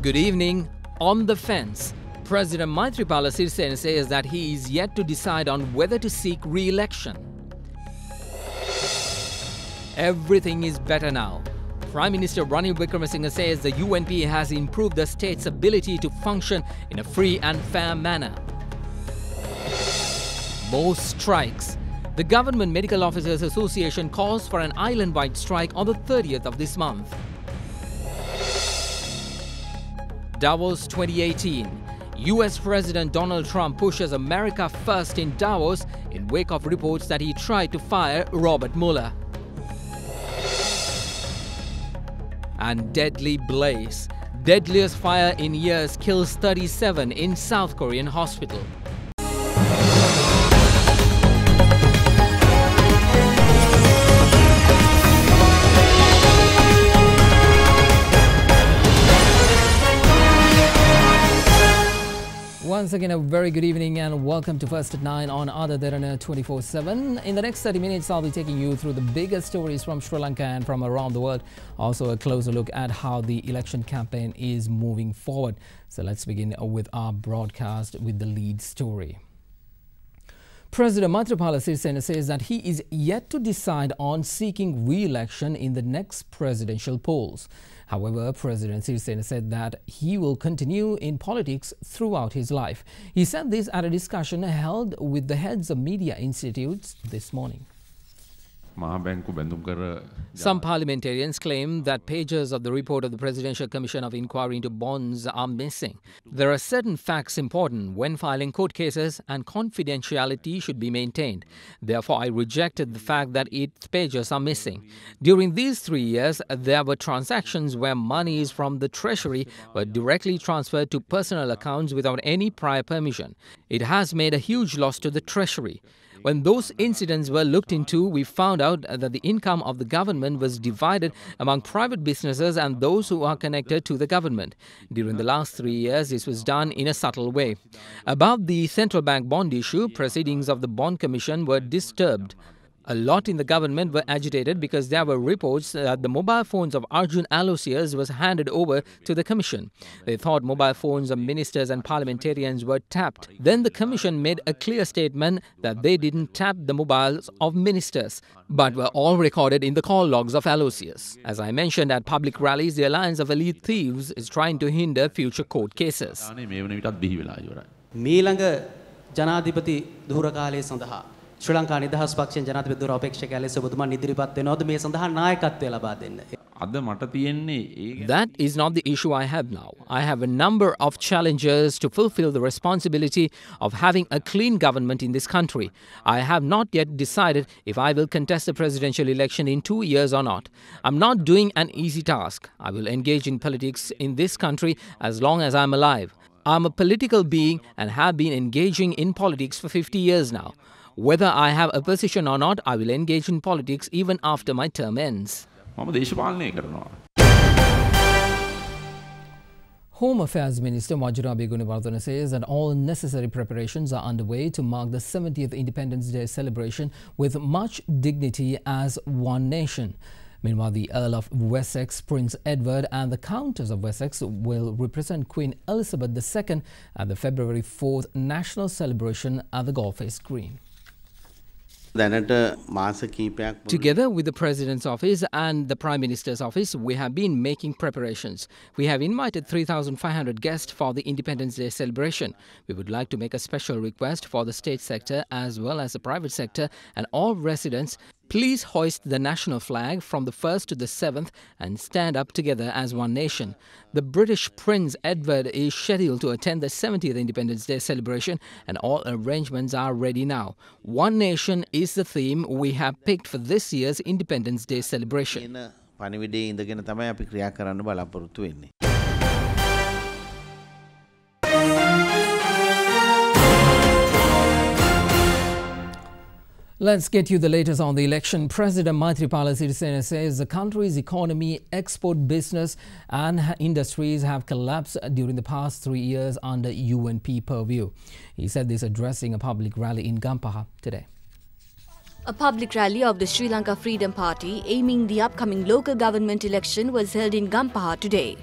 Good evening. On the fence, President Maithripala Sirisena says that he is yet to decide on whether to seek re-election. Everything is better now. Prime Minister Ranil Wickremesinghe says the UNP has improved the state's ability to function in a free and fair manner. More strikes. The Government Medical Officers Association calls for an island-wide strike on the 30th of this month. Davos 2018. US President Donald Trump pushes America first in Davos in wake of reports that he tried to fire Robert Mueller. And deadly blaze. Deadliest fire in years kills 37 in South Korean hospital. Once again, a very good evening and welcome to First at 9 on Derana 24/7. In the next 30 minutes, I'll be taking you through the biggest stories from Sri Lanka and from around the world. Also, a closer look at how the election campaign is moving forward. So let's begin with our broadcast with the lead story. President Maithripala Sirisena says that he is yet to decide on seeking re-election in the next presidential polls. However, President Sirisena said that he will continue in politics throughout his life. He said this at a discussion held with the heads of media institutes this morning. Some parliamentarians claim that pages of the report of the Presidential Commission of Inquiry into Bonds are missing. There are certain facts important when filing court cases and confidentiality should be maintained. Therefore, I rejected the fact that its pages are missing. During these 3 years, there were transactions where monies from the Treasury were directly transferred to personal accounts without any prior permission. It has made a huge loss to the Treasury. When those incidents were looked into, we found out that the income of the government was divided among private businesses and those who are connected to the government. During the last 3 years, this was done in a subtle way. About the central bank bond issue, proceedings of the Bond Commission were disturbed. A lot in the government were agitated because there were reports that the mobile phones of Arjun Aloysius was handed over to the commission. They thought mobile phones of ministers and parliamentarians were tapped. Then the commission made a clear statement that they didn't tap the mobiles of ministers, but were all recorded in the call logs of Aloysius. As I mentioned at public rallies, the Alliance of Elite Thieves is trying to hinder future court cases. ජනාධිපති ධූර කාලය සඳහා ශ්‍රී ලංකා නිදහස් පක්ෂයෙන් ජනාධිපති ධූර අපේක්ෂකයා ලෙස ඔබතුමා ඉදිරිපත් වෙනවද මේ සඳහා නායකත්වය ලබා දෙන්න? That is not the issue I have now. I have a number of challenges to fulfill the responsibility of having a clean government in this country. I have not yet decided if I will contest the presidential election in 2 years or not. I'm not doing an easy task. I will engage in politics in this country as long as I'm alive. I'm a political being and have been engaging in politics for 50 years now. Whether I have a position or not, I will engage in politics even after my term ends. Home Affairs Minister Wajirabe Gunawardena says that all necessary preparations are underway to mark the 70th Independence Day celebration with much dignity as one nation. Meanwhile, the Earl of Wessex, Prince Edward and the Countess of Wessex will represent Queen Elizabeth II at the February 4th national celebration at the Golf-Face Green. Together with the President's office and the Prime Minister's office, we have been making preparations. We have invited 3,500 guests for the Independence Day celebration. We would like to make a special request for the state sector as well as the private sector and all residents. Please hoist the national flag from the 1st to the 7th and stand up together as one nation. The British Prince Edward is scheduled to attend the 70th Independence Day celebration and all arrangements are ready now. One nation is the theme we have picked for this year's Independence Day celebration. Let's get you the latest on the election. President Maithripala Sirisena says the country's economy, export business and industries have collapsed during the past 3 years under UNP purview. He said this addressing a public rally in Gampaha today. A public rally of the Sri Lanka Freedom Party aiming the upcoming local government election was held in Gampaha today.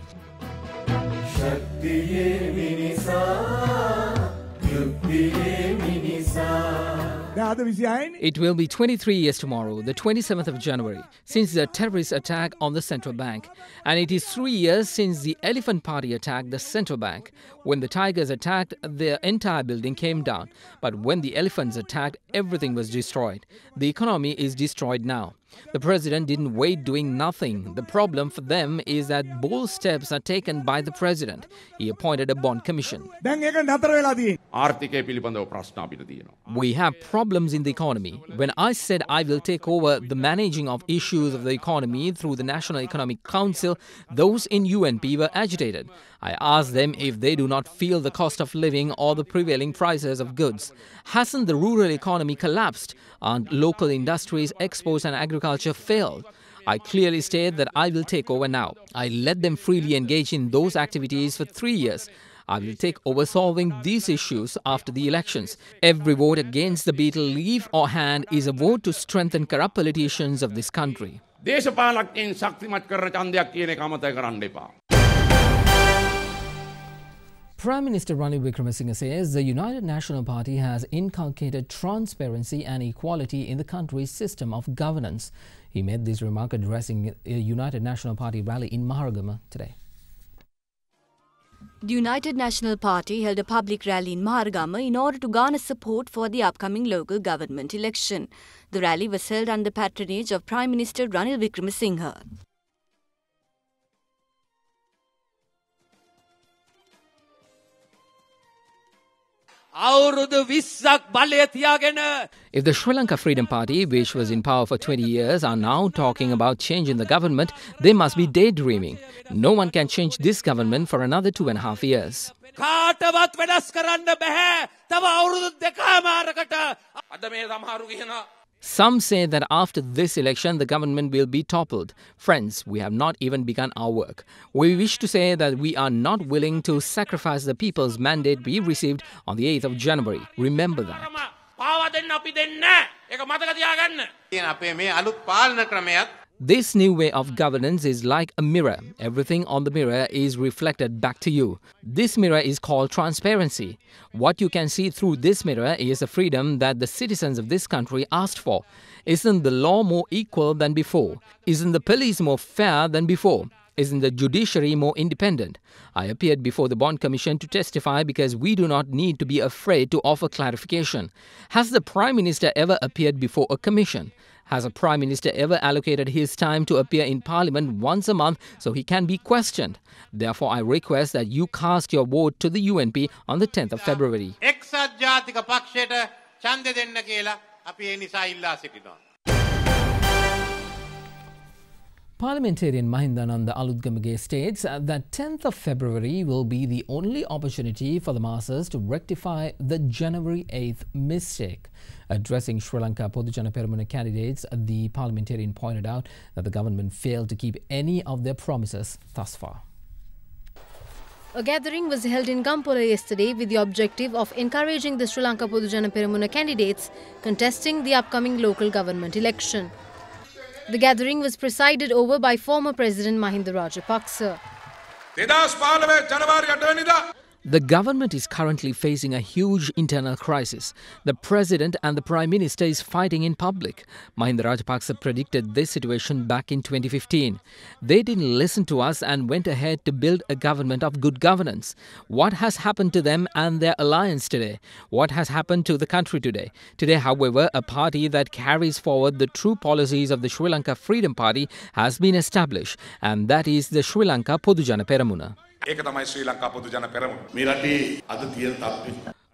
It will be 23 years tomorrow, the 27th of January, since the terrorist attack on the central bank. And it is 3 years since the Elephant Party attacked the central bank. When the tigers attacked, the entire building came down. But when the elephants attacked, everything was destroyed. The economy is destroyed now. The president didn't wait doing nothing. The problem for them is that bold steps are taken by the president. He appointed a bond commission. We have problems in the economy. When I said I will take over the managing of issues of the economy through the National Economic Council, those in UNP were agitated. I asked them if they do not feel the cost of living or the prevailing prices of goods. Hasn't the rural economy collapsed? Aren't local industries, exports and agriculture failed? I clearly state that I will take over now. I let them freely engage in those activities for 3 years. I will take over solving these issues after the elections. Every vote against the beetle leaf or hand is a vote to strengthen corrupt politicians of this country. Prime Minister Ranil Wickremesinghe says the United National Party has inculcated transparency and equality in the country's system of governance. He made this remark addressing a United National Party rally in Maharagama today. The United National Party held a public rally in Maharagama in order to garner support for the upcoming local government election. The rally was held under patronage of Prime Minister Ranil Wickremesinghe. If the Sri Lanka Freedom Party, which was in power for 20 years, are now talking about change in the government, they must be daydreaming. No one can change this government for another 2.5 years. Some say that after this election, the government will be toppled. Friends, we have not even begun our work. We wish to say that we are not willing to sacrifice the people's mandate we received on the 8th of January. Remember that. This new way of governance is like a mirror. Everything on the mirror is reflected back to you. This mirror is called transparency. What you can see through this mirror is the freedom that the citizens of this country asked for. Isn't the law more equal than before? Isn't the police more fair than before? Isn't the judiciary more independent? I appeared before the Bond Commission to testify because we do not need to be afraid to offer clarification. Has the Prime Minister ever appeared before a commission? Has a Prime Minister ever allocated his time to appear in Parliament once a month so he can be questioned? Therefore, I request that you cast your vote to the UNP on the 10th of February. Parliamentarian Mahindananda Alutgamage states that 10th of February will be the only opportunity for the masses to rectify the January 8th mistake. Addressing Sri Lanka Podujana Peramuna candidates, the parliamentarian pointed out that the government failed to keep any of their promises thus far. A gathering was held in Gampola yesterday with the objective of encouraging the Sri Lanka Podujana Peramuna candidates contesting the upcoming local government election. The gathering was presided over by former President Mahinda Rajapaksa. The government is currently facing a huge internal crisis. The President and the Prime Minister is fighting in public. Mahinda Rajapaksa predicted this situation back in 2015. They didn't listen to us and went ahead to build a government of good governance. What has happened to them and their alliance today? What has happened to the country today? Today, however, a party that carries forward the true policies of the Sri Lanka Freedom Party has been established, and that is the Sri Lanka Podujana Peramuna.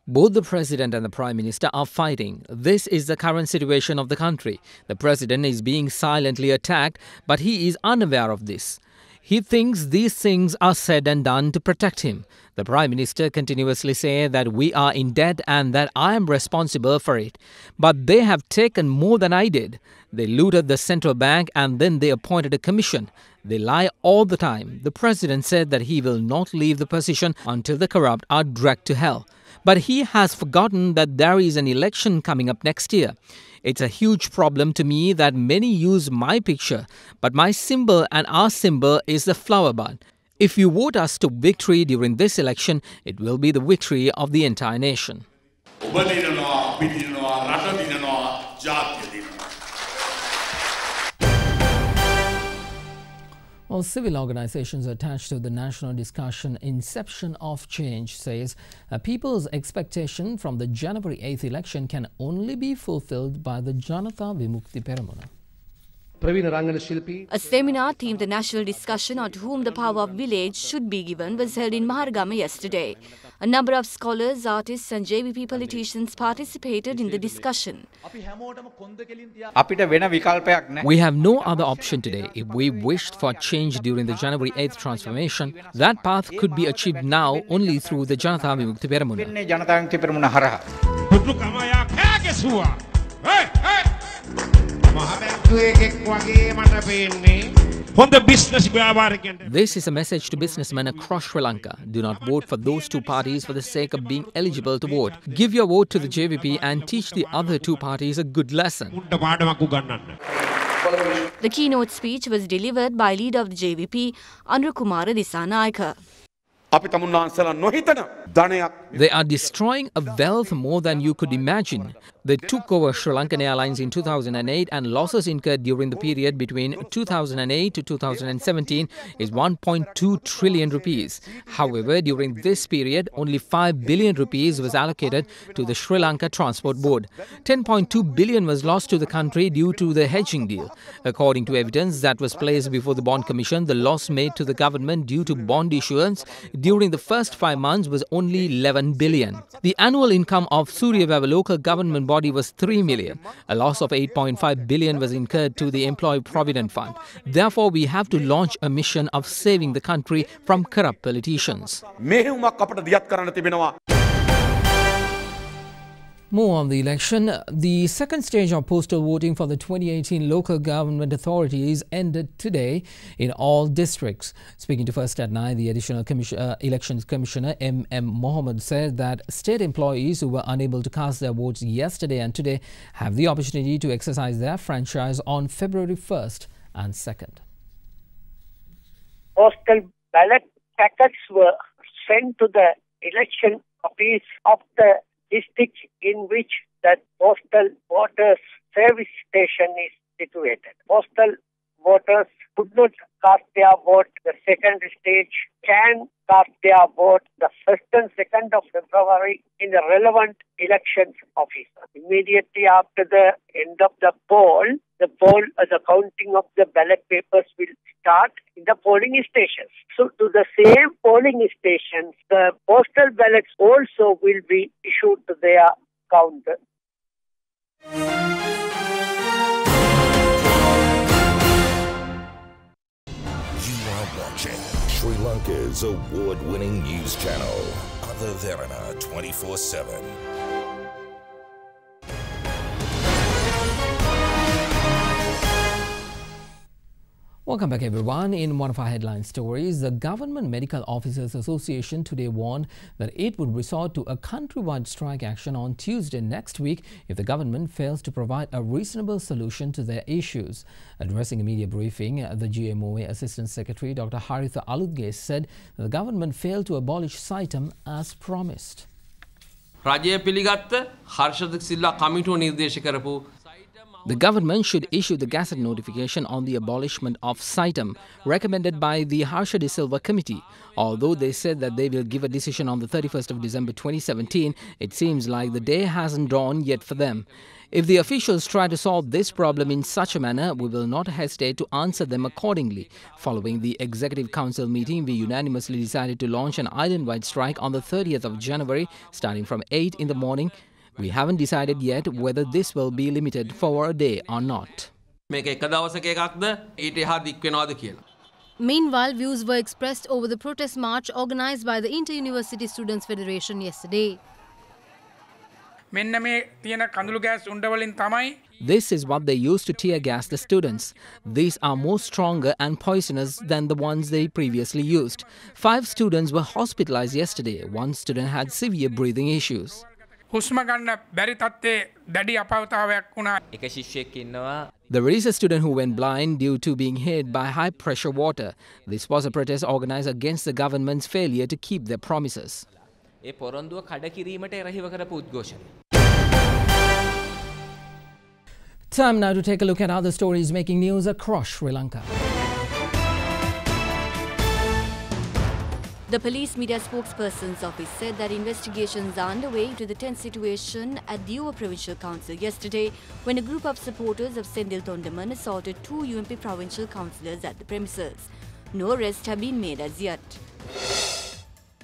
Both the President and the Prime Minister are fighting. This is the current situation of the country. The President is being silently attacked, but he is unaware of this. He thinks these things are said and done to protect him. The Prime Minister continuously says that we are in debt and that I am responsible for it. But they have taken more than I did. They looted the central bank and then they appointed a commission. They lie all the time. The President said that he will not leave the position until the corrupt are dragged to hell. But he has forgotten that there is an election coming up next year. It's a huge problem to me that many use my picture, but my symbol and our symbol is the flower bud. If you vote us to victory during this election, it will be the victory of the entire nation. Well, civil organizations attached to the national discussion Inception of Change says people's expectation from the January 8th election can only be fulfilled by the Janatha Vimukti Peramuna. A seminar themed the national discussion on to whom the power of village should be given was held in Maharagama yesterday. A number of scholars, artists and JVP politicians participated in the discussion. We have no other option today. If we wished for change during the January 8th transformation, that path could be achieved now only through the Janatha Vimukti Peramuna. This is a message to businessmen across Sri Lanka. Do not vote for those two parties for the sake of being eligible to vote. Give your vote to the JVP and teach the other two parties a good lesson. The keynote speech was delivered by leader of the JVP, Anukumara Disanayaka. They are destroying a wealth more than you could imagine. They took over Sri Lankan Airlines in 2008 and losses incurred during the period between 2008 to 2017 is 1.2 trillion rupees. However, during this period, only 5 billion rupees was allocated to the Sri Lanka Transport Board. 10.2 billion was lost to the country due to the hedging deal. According to evidence that was placed before the Bond Commission, the loss made to the government due to bond issuance during the first 5 months was only 11 billion. The annual income of Suryavavu local government body was 3 million. A loss of 8.5 billion was incurred to the Employee Provident Fund. Therefore, we have to launch a mission of saving the country from corrupt politicians. More on the election. The second stage of postal voting for the 2018 local government authorities ended today in all districts. Speaking to First at 9, the Additional Elections Commissioner M.M. Mohammed said that state employees who were unable to cast their votes yesterday and today have the opportunity to exercise their franchise on February 1st and 2nd. Postal ballot packets were sent to the election office of the district in which the postal voters service station is situated. Postal voters could not cast their vote. The second stage can cast their vote the 1st and 2nd of February in the relevant elections office. Immediately after the end of the counting of the ballot papers will start in the polling stations. So to the same polling stations, the postal ballots also will be issued to their counter. You are watching Sri Lanka's award-winning news channel, Derana 24/7. Welcome back, everyone. In one of our headline stories, the Government Medical Officers Association today warned that it would resort to a countrywide strike action on Tuesday next week if the government fails to provide a reasonable solution to their issues. Addressing a media briefing, the GMOA Assistant Secretary Dr. Haritha Aludge said that the government failed to abolish SITEM as promised. The government should issue the Gazette notification on the abolishment of SITEM, recommended by the Harsha De Silva Committee. Although they said that they will give a decision on the 31st of December 2017, it seems like the day hasn't dawned yet for them. If the officials try to solve this problem in such a manner, we will not hesitate to answer them accordingly. Following the Executive Council meeting, we unanimously decided to launch an island-wide strike on the 30th of January, starting from 8 in the morning. We haven't decided yet whether this will be limited for a day or not. Meanwhile, views were expressed over the protest march organized by the Inter-University Students Federation yesterday. This is what they use to tear gas the students. These are more stronger and poisonous than the ones they previously used. 5 students were hospitalized yesterday. 1 student had severe breathing issues. හුස්ම ගන්න බැරි තත්ත්වයේ දැඩි අපහසුතාවයක් වුණා. එක ශිෂ්‍යයෙක් ඉන්නවා. There is a student who went blind due to being hit by high-pressure water. This was a protest organized against the government's failure to keep their promises. ඒ පොරොන්දුව කඩ කිරීමට එරහිව කරපු උද්ඝෝෂණය. Time now to take a look at other stories making news across Sri Lanka. The police media spokesperson's office said that investigations are underway into the tense situation at the Uva Provincial Council yesterday when a group of supporters of Sendil Tondaman assaulted 2 UMP provincial councillors at the premises. No arrests have been made as yet.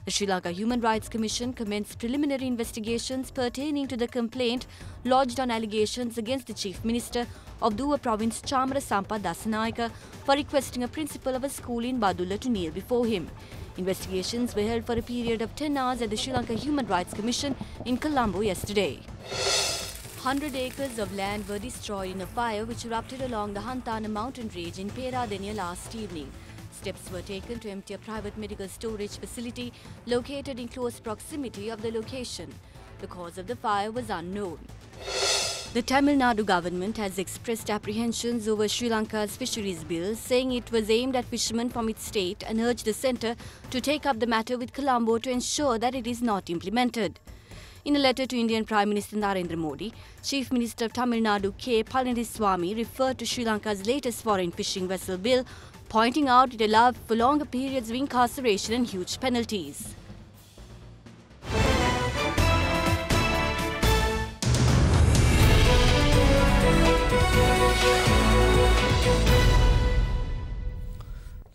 The Sri Lanka Human Rights Commission commenced preliminary investigations pertaining to the complaint lodged on allegations against the Chief Minister of Duva Province Chamara Sampha Dasanayaka for requesting a principal of a school in Badulla to kneel before him. Investigations were held for a period of 10 hours at the Sri Lanka Human Rights Commission in Colombo yesterday. 100 acres of land were destroyed in a fire which erupted along the Hantana mountain range in Peradeniya last evening. Steps were taken to empty a private medical storage facility located in close proximity of the location. The cause of the fire was unknown. The Tamil Nadu government has expressed apprehensions over Sri Lanka's fisheries bill, saying it was aimed at fishermen from its state and urged the centre to take up the matter with Colombo to ensure that it is not implemented. In a letter to Indian Prime Minister Narendra Modi, Chief Minister of Tamil Nadu K. Palaniswamy referred to Sri Lanka's latest foreign fishing vessel bill, pointing out it allowed for longer periods of incarceration and huge penalties.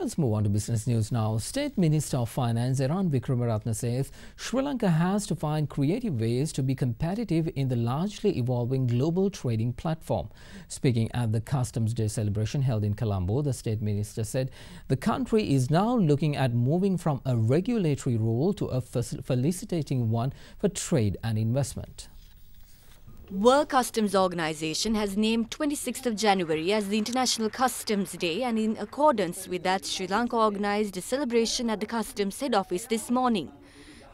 Let's move on to business news now. State Minister of Finance Derana Vikramaratne says Sri Lanka has to find creative ways to be competitive in the largely evolving global trading platform. Speaking at the Customs Day celebration held in Colombo, the State Minister said the country is now looking at moving from a regulatory role to a facilitating one for trade and investment. World Customs Organization has named 26th of January as the International Customs Day, and in accordance with that, Sri Lanka organized a celebration at the Customs Head Office this morning.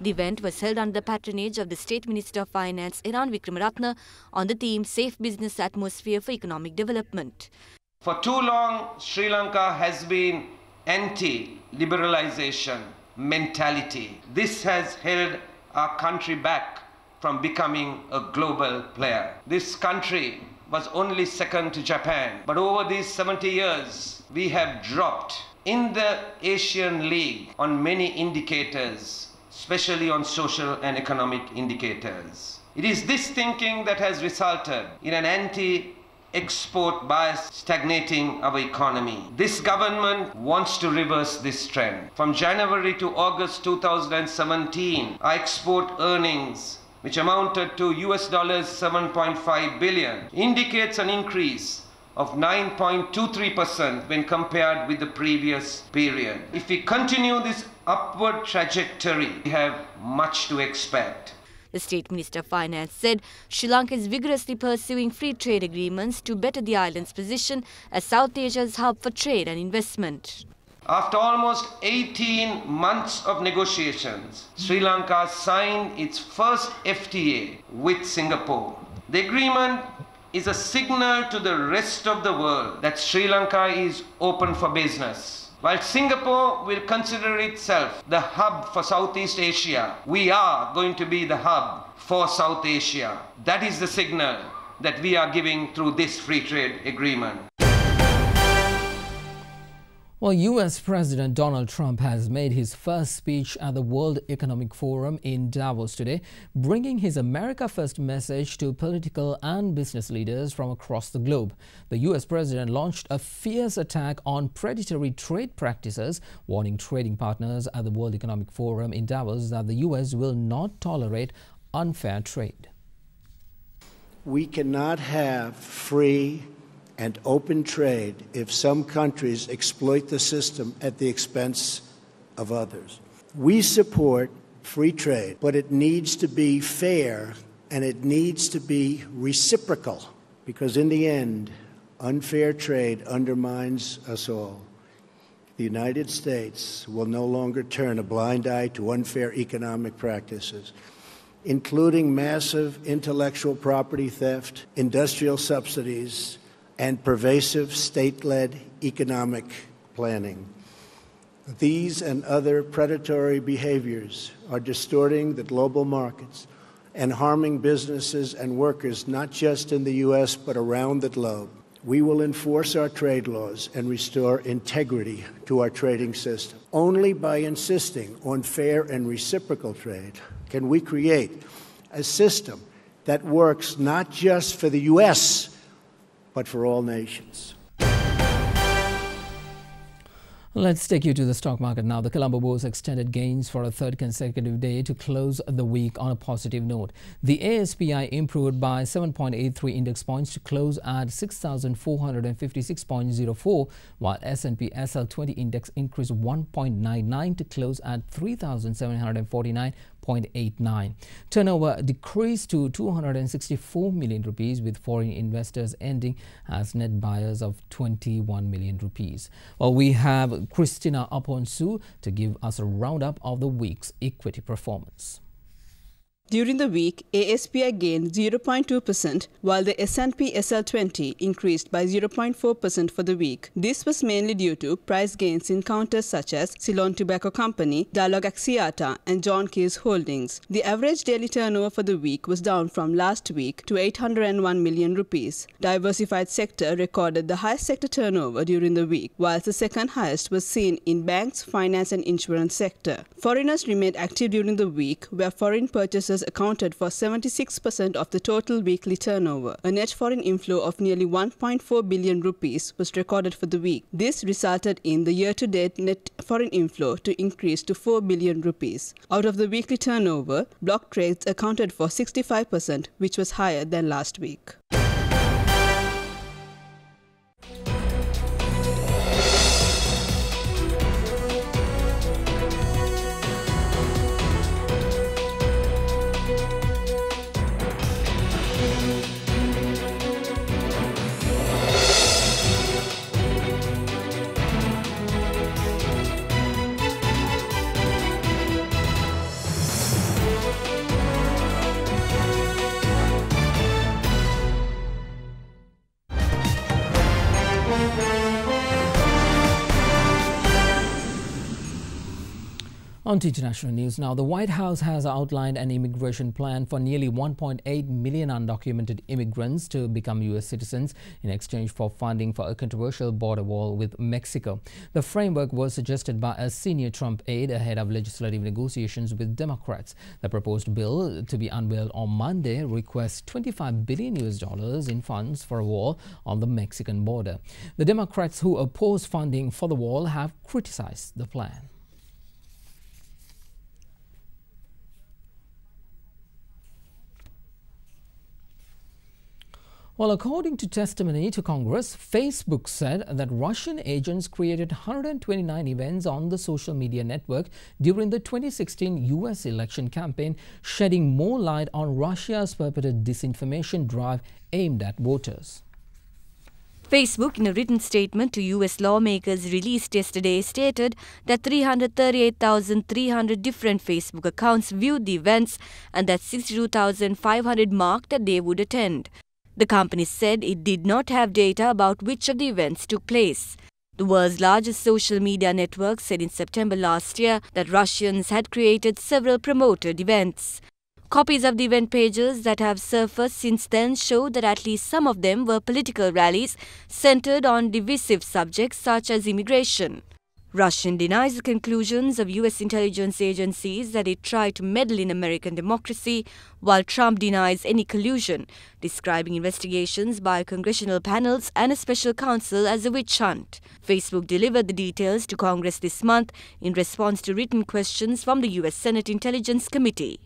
The event was held under the patronage of the State Minister of Finance Derana Vikramaratne on the theme Safe Business Atmosphere for Economic Development. For too long, Sri Lanka has been anti-liberalization mentality. This has held our country back from becoming a global player. This country was only second to Japan, but over these 70 years, we have dropped in the Asian League on many indicators, especially on social and economic indicators. It is this thinking that has resulted in an anti-export bias stagnating our economy. This government wants to reverse this trend. From January to August 2017, our export earnings, which amounted to US $7.5 billion, indicates an increase of 9.23% when compared with the previous period. If we continue this upward trajectory, we have much to expect. The State Minister of Finance said Sri Lanka is vigorously pursuing free trade agreements to better the island's position as South Asia's hub for trade and investment. After almost 18 months of negotiations, Sri Lanka signed its first FTA with Singapore. The agreement is a signal to the rest of the world that Sri Lanka is open for business. While Singapore will consider itself the hub for Southeast Asia, we are going to be the hub for South Asia. That is the signal that we are giving through this free trade agreement. Well, U.S. President Donald Trump has made his first speech at the World Economic Forum in Davos today, bringing his America First message to political and business leaders from across the globe. The U.S. President launched a fierce attack on predatory trade practices, warning trading partners at the World Economic Forum in Davos that the U.S. will not tolerate unfair trade. We cannot have free and open trade if some countries exploit the system at the expense of others. We support free trade, but it needs to be fair and it needs to be reciprocal, because in the end, unfair trade undermines us all. The United States will no longer turn a blind eye to unfair economic practices. including massive intellectual property theft, industrial subsidies, and pervasive state-led economic planning. These and other predatory behaviors are distorting the global markets and harming businesses and workers not just in the U.S. but around the globe. We will enforce our trade laws and restore integrity to our trading system. Only by insisting on fair and reciprocal trade can we create a system that works not just for the U.S., but for all nations. Let's take you to the stock market now. The Colombo Bourse extended gains for a third consecutive day to close the week on a positive note. The ASPI improved by 7.83 index points to close at 6,456.04, while S&P SL20 index increased 1.99 to close at 3,749.89. Turnover decreased to 264 million rupees, with foreign investors ending as net buyers of 21 million rupees. Well, we have Christina Aponsu to give us a roundup of the week's equity performance. During the week, ASPI gained 0.2%, while the S&P SL20 increased by 0.4% for the week. This was mainly due to price gains in counters such as Ceylon Tobacco Company, Dialog Axiata, and John Keys Holdings. The average daily turnover for the week was down from last week to 801 million rupees. Diversified sector recorded the highest sector turnover during the week, whilst the second highest was seen in banks, finance, and insurance sector. Foreigners remained active during the week, where foreign purchases accounted for 76% of the total weekly turnover. A net foreign inflow of nearly 1.4 billion rupees was recorded for the week. This resulted in the year-to-date net foreign inflow to increase to 4 billion rupees. Out of the weekly turnover, block trades accounted for 65%, which was higher than last week. On to international news now. The White House has outlined an immigration plan for nearly 1.8 million undocumented immigrants to become U.S. citizens in exchange for funding for a controversial border wall with Mexico. The framework was suggested by a senior Trump aide ahead of legislative negotiations with Democrats. The proposed bill, to be unveiled on Monday, requests $25 billion in funds for a wall on the Mexican border. The Democrats who oppose funding for the wall have criticized the plan. Well, according to testimony to Congress, Facebook said that Russian agents created 129 events on the social media network during the 2016 U.S. election campaign, shedding more light on Russia's purported disinformation drive aimed at voters. Facebook, in a written statement to U.S. lawmakers released yesterday, stated that 338,300 different Facebook accounts viewed the events and that 62,500 marked that they would attend. The company said it did not have data about which of the events took place. The world's largest social media network said in September last year that Russians had created several promoted events. Copies of the event pages that have surfaced since then show that at least some of them were political rallies centered on divisive subjects such as immigration. Russia denies the conclusions of U.S. intelligence agencies that it tried to meddle in American democracy, while Trump denies any collusion, describing investigations by congressional panels and a special counsel as a witch hunt. Facebook delivered the details to Congress this month in response to written questions from the U.S. Senate Intelligence Committee.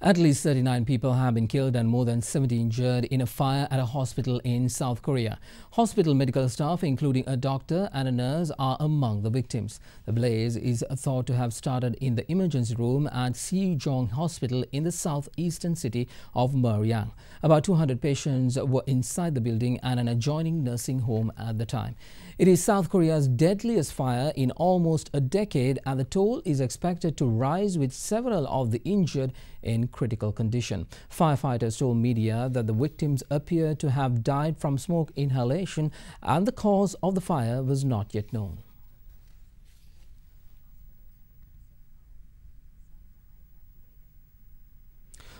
At least 39 people have been killed and more than 70 injured in a fire at a hospital in South Korea. Hospital medical staff, including a doctor and a nurse, are among the victims. The blaze is thought to have started in the emergency room at Sejong Hospital in the southeastern city of Muryang. About 200 patients were inside the building and an adjoining nursing home at the time. It is South Korea's deadliest fire in almost a decade, and the toll is expected to rise, with several of the injured in critical condition. Firefighters told media that the victims appear to have died from smoke inhalation and the cause of the fire was not yet known.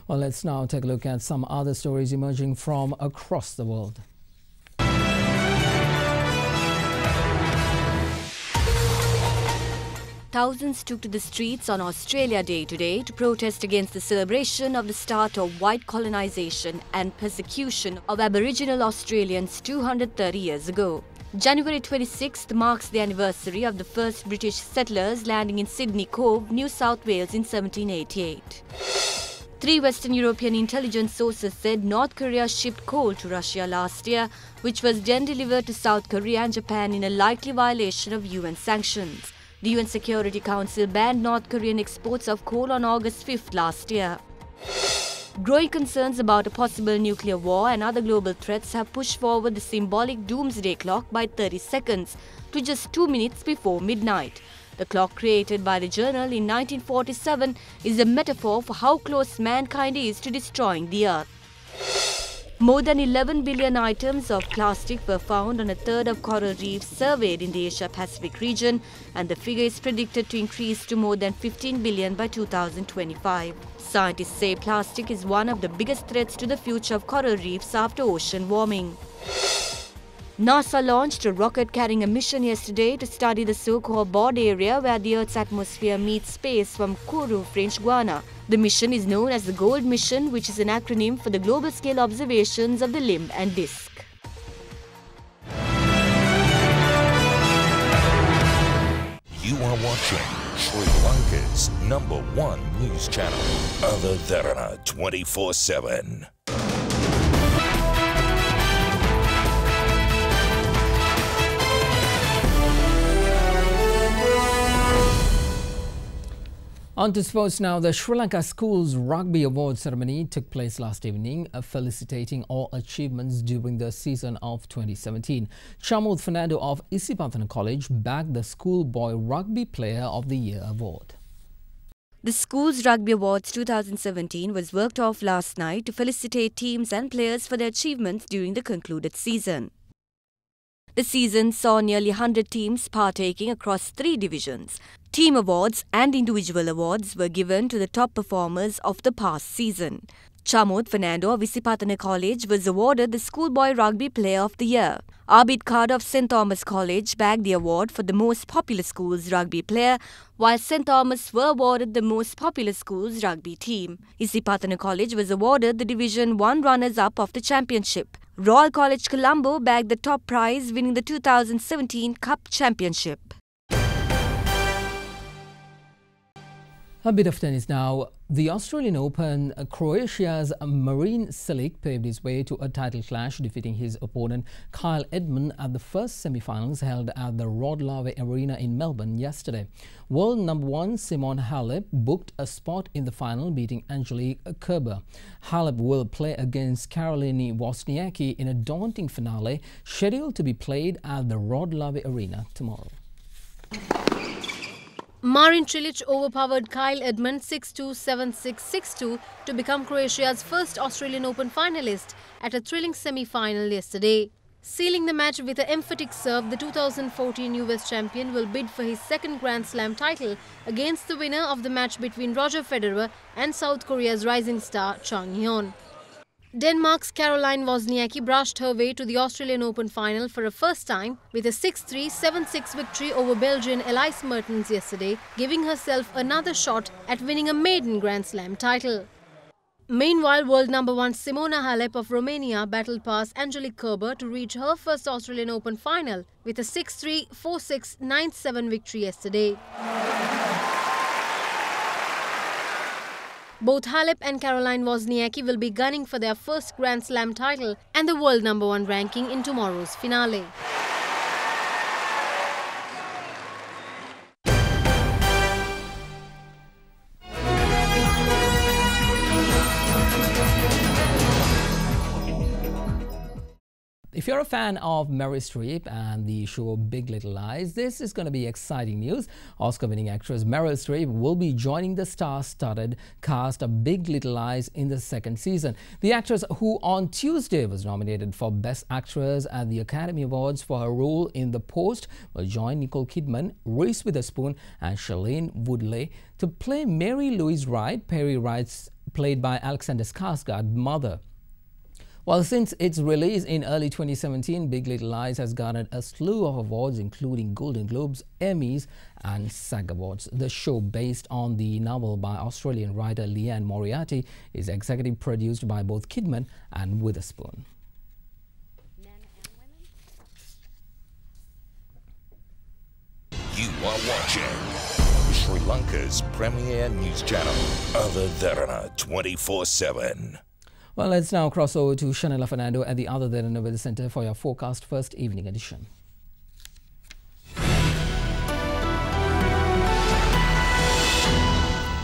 Well, let's now take a look at some other stories emerging from across the world. Thousands took to the streets on Australia Day today to protest against the celebration of the start of white colonisation and persecution of Aboriginal Australians 230 years ago. January 26th marks the anniversary of the first British settlers landing in Sydney Cove, New South Wales in 1788. 3 Western European intelligence sources said North Korea shipped coal to Russia last year, which was then delivered to South Korea and Japan in a likely violation of UN sanctions. The UN Security Council banned North Korean exports of coal on August 5th last year. Growing concerns about a possible nuclear war and other global threats have pushed forward the symbolic doomsday clock by 30 seconds to just 2 minutes before midnight. The clock, created by the journal in 1947, is a metaphor for how close mankind is to destroying the earth. More than 11 billion items of plastic were found on a third of coral reefs surveyed in the Asia-Pacific region, and the figure is predicted to increase to more than 15 billion by 2025. Scientists say plastic is one of the biggest threats to the future of coral reefs after ocean warming. NASA launched a rocket carrying a mission yesterday to study the so-called Bode area where the Earth's atmosphere meets space from Kourou, French Guiana. The mission is known as the GOLD mission, which is an acronym for the Global Scale Observations of the Limb and Disk. You are watching Sri Lanka's #1 news channel, Other Derana 24/7. On to sports now. The Sri Lanka Schools Rugby Award ceremony took place last evening, felicitating all achievements during the season of 2017. Chamuth Fernando of Isipatana College bagged the Schoolboy Rugby Player of the Year award. The Schools Rugby Awards 2017 was worked off last night to felicitate teams and players for their achievements during the concluded season. The season saw nearly 100 teams partaking across 3 divisions. Team awards and individual awards were given to the top performers of the past season. Chamuth Fernando of Isipatana College was awarded the Schoolboy Rugby Player of the Year. Abid Khad of St. Thomas College bagged the award for the Most Popular Schools Rugby Player, while St. Thomas were awarded the Most Popular Schools Rugby Team. Isipatana College was awarded the Division 1 runners-up of the championship. Royal College Colombo bagged the top prize, winning the 2017 Cup Championship. A bit of tennis now. The Australian Open, Croatia's Marin Cilic paved his way to a title clash, defeating his opponent Kyle Edmund at the first semi-finals held at the Rod Laver Arena in Melbourne yesterday. World #1 Simon Halep booked a spot in the final, beating Angelique Kerber. Halep will play against Caroline Wozniacki in a daunting finale scheduled to be played at the Rod Laver Arena tomorrow. Marin Cilic overpowered Kyle Edmund 6-2, 7-6, 6-2 to become Croatia's first Australian Open finalist at a thrilling semi-final yesterday. Sealing the match with an emphatic serve, the 2014 US champion will bid for his second Grand Slam title against the winner of the match between Roger Federer and South Korea's rising star Chang Hyun. Denmark's Caroline Wozniacki brushed her way to the Australian Open final for a first time with a 6-3, 7-6 victory over Belgian Elise Mertens yesterday, giving herself another shot at winning a maiden Grand Slam title. Meanwhile, world #1 Simona Halep of Romania battled past Angelique Kerber to reach her first Australian Open final with a 6-3, 4-6, 9-7 victory yesterday. Both Halep and Caroline Wozniacki will be gunning for their first Grand Slam title and the world #1 ranking in tomorrow's finale. If you're a fan of Meryl Streep and the show Big Little Lies, this is going to be exciting news. Oscar-winning actress Meryl Streep will be joining the star-studded cast of Big Little Lies in the second season. The actress, who on Tuesday was nominated for Best Actress at the Academy Awards for her role in The Post, will join Nicole Kidman, Reese Witherspoon and Shailene Woodley to play Mary Louise Wright, Perry Wright's played by Alexander Skarsgård's mother. Well, since its release in early 2017, Big Little Lies has garnered a slew of awards, including Golden Globes, Emmys and SAG Awards. The show, based on the novel by Australian writer Leanne Moriarty, is executive produced by both Kidman and Witherspoon. You are watching Sri Lanka's premier news channel, Other Derana 24/7. Well, let's now cross over to Shanela Fernando at the Other Derana Weather Centre for your forecast first evening edition.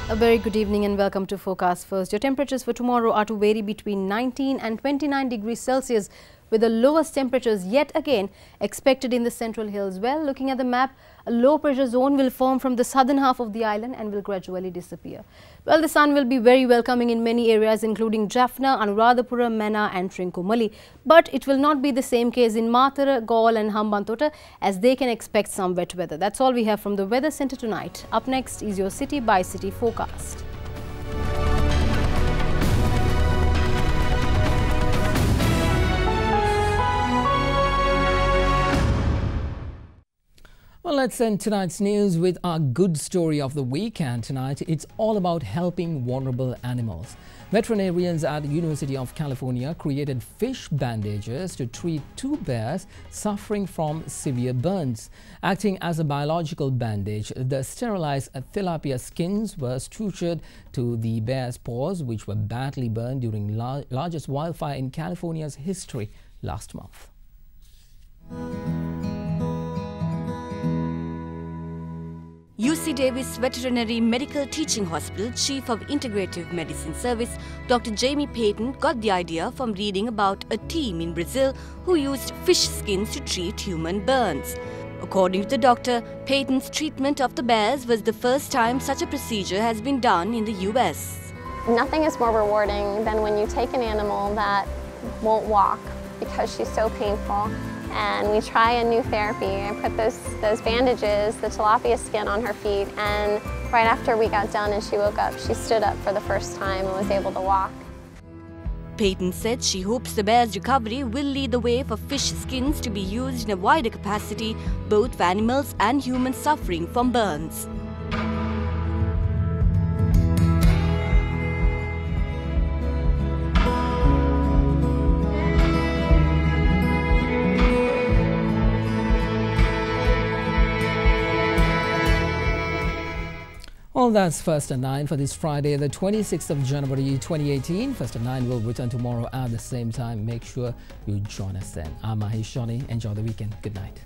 A very good evening and welcome to Forecast First. Your temperatures for tomorrow are to vary between 19 and 29 degrees Celsius, with the lowest temperatures yet again expected in the Central Hills. Well, looking at the map, a low pressure zone will form from the southern half of the island and will gradually disappear. Well, the sun will be very welcoming in many areas including Jaffna, Anuradhapura, Mena and Trincomalee. But it will not be the same case in Matara, Galle and Hambantota, as they can expect some wet weather. That's all we have from the Weather Centre tonight. Up next is your city by city forecast. Well, let's end tonight's news with our good story of the week, and tonight it's all about helping vulnerable animals. Veterinarians at the University of California created fish bandages to treat 2 bears suffering from severe burns. Acting as a biological bandage, the sterilized tilapia skins were sutured to the bears' paws, which were badly burned during largest wildfire in California's history last month. UC Davis Veterinary Medical Teaching Hospital Chief of Integrative Medicine Service, Dr. Jamie Payton, got the idea from reading about a team in Brazil who used fish skins to treat human burns. According to the doctor, Payton's treatment of the bears was the first time such a procedure has been done in the US. Nothing is more rewarding than when you take an animal that won't walk because she's so painful, and we try a new therapy. I put those bandages, the tilapia skin on her feet, and right after we got done and she woke up, she stood up for the first time and was able to walk. Payton said she hopes the bear's recovery will lead the way for fish skins to be used in a wider capacity, both for animals and humans suffering from burns. Well, that's First and 9 for this Friday, the 26th of January 2018. First and 9 will return tomorrow at the same time. Make sure you join us then. I'm Mahesh Shani. Enjoy the weekend. Good night.